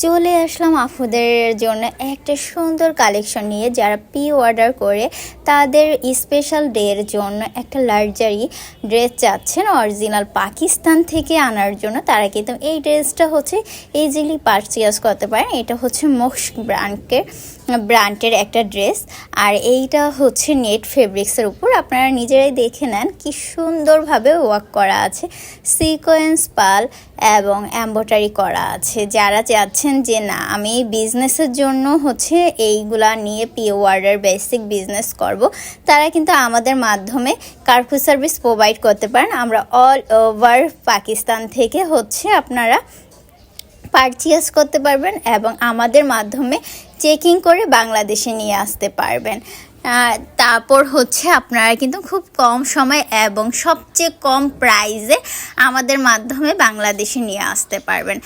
চলে আসলাম আপুদের জন্য একটা সুন্দর কালেকশন নিয়ে। যারা প্রি অর্ডার করে তাদের স্পেশাল ডের জন্য একটা লাক্সারি ড্রেস চাচ্ছেন অরিজিনাল পাকিস্তান থেকে আনার জন্য, তারা কিন্তু এই ড্রেসটা হচ্ছে ইজিলি পারচেজ করতে পারেন। এটা হচ্ছে মস্ক ব্র্যান্ডের একটা ড্রেস, আর এইটা হচ্ছে নেট ফেব্রিক্সের উপর। আপনারা নিজেরাই দেখে নেন কি সুন্দরভাবে ওয়ার্ক করা আছে, সিকোয়েন্স পাল এবং এমব্রয়ডারি করা আছে। যারা চাচ্ছেন যে না আমি বিজনেসের জন্য হচ্ছে এইগুলা নিয়ে প্রি অর্ডার বেসিক বিজনেস করব, তারা কিন্তু আমাদের মাধ্যমে কারফু সার্ভিস প্রোভাইড করতে পারেন। আমরা অল ওভার পাকিস্তান থেকে হচ্ছে আপনারা পারচেজ করতে পারবেন এবং আমাদের মাধ্যমে চেকিং করে বাংলাদেশে নিয়ে আসতে পারবেন। তারপর হচ্ছে আপনারা কিন্তু খুব কম সময় এবং সবচেয়ে কম প্রাইসে আমাদের মাধ্যমে বাংলাদেশে নিয়ে আসতে পারবেন।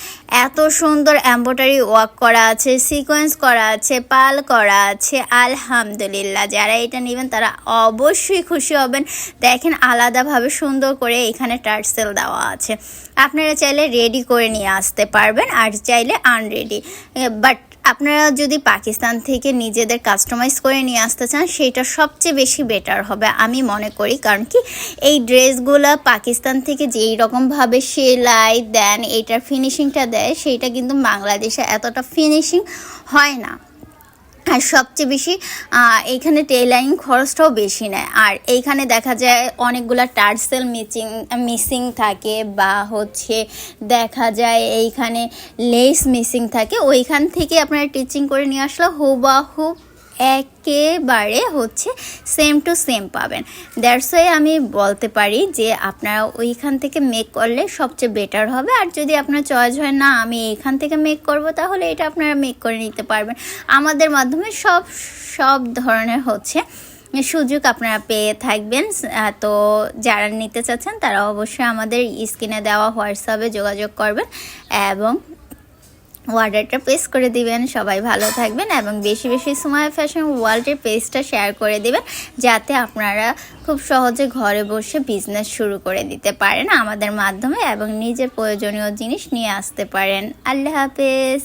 এত সুন্দর এমব্রয়ডারি ওয়ার্ক করা আছে, সিকোয়েন্স করা আছে, পাল করা আছে। আলহামদুলিল্লাহ, যারা এটা নেবেন তারা অবশ্যই খুশি হবেন। দেখেন আলাদাভাবে সুন্দর করে এখানে টার্সেল দেওয়া আছে। আপনারা চাইলে রেডি করে নিয়ে আসতে পারবেন আর চাইলে আনরেডি। বাট আপনারা যদি পাকিস্তান থেকে নিজেদের কাস্টমাইজ করে নিয়ে আসতে চান সেটা সবচেয়ে বেশি বেটার হবে আমি মনে করি। কারণ কি এই ড্রেসগুলো পাকিস্তান থেকে যেই রকমভাবে সেলাই দেন, এইটার ফিনিশিংটা দেয়, সেইটা কিন্তু বাংলাদেশে এতটা ফিনিশিং হয় না। আর সবচেয়ে বেশি এইখানে টেইলারিং খরচটাও বেশি নেয়। আর এইখানে দেখা যায় অনেকগুলো টার্সেল মিসিং থাকে, বা হচ্ছে দেখা যায় এইখানে লেস মিসিং থাকে। ওইখান থেকে আপনারা টিচিং করে নিয়ে আসলে হুবাহু একেবারে হচ্ছে সেম টু সেম পাবেন। দ্যাটস ওয়াই আমি বলতে পারি যে আপনারা ওইখান থেকে মেক করলে সবচেয়ে বেটার হবে। আর যদি আপনার চয়েস হয় না আমি এইখান থেকে মেক করব, তাহলে এটা আপনারা মেক করে নিতে পারবেন। আমাদের মাধ্যমে সব ধরনের হচ্ছে সুযোগ আপনারা পেয়ে থাকবেন। তো যারা নিতে চাচ্ছেন তারা অবশ্যই আমাদের স্ক্রিনে দেওয়া হোয়াটসঅ্যাপে যোগাযোগ করবেন এবং অর্ডারটা প্লেস করে দিবেন। সবাই ভালো থাকবেন এবং বেশি বেশি সুমাইয়া ফ্যাশন ওয়ার্ল্ডের পেজটা শেয়ার করে দিবেন, যাতে আপনারা খুব সহজে ঘরে বসে বিজনেস শুরু করে দিতে পারেন আমাদের মাধ্যমে এবং নিজের প্রয়োজনীয় জিনিস নিয়ে আসতে পারেন। আল্লাহ হাফেজ।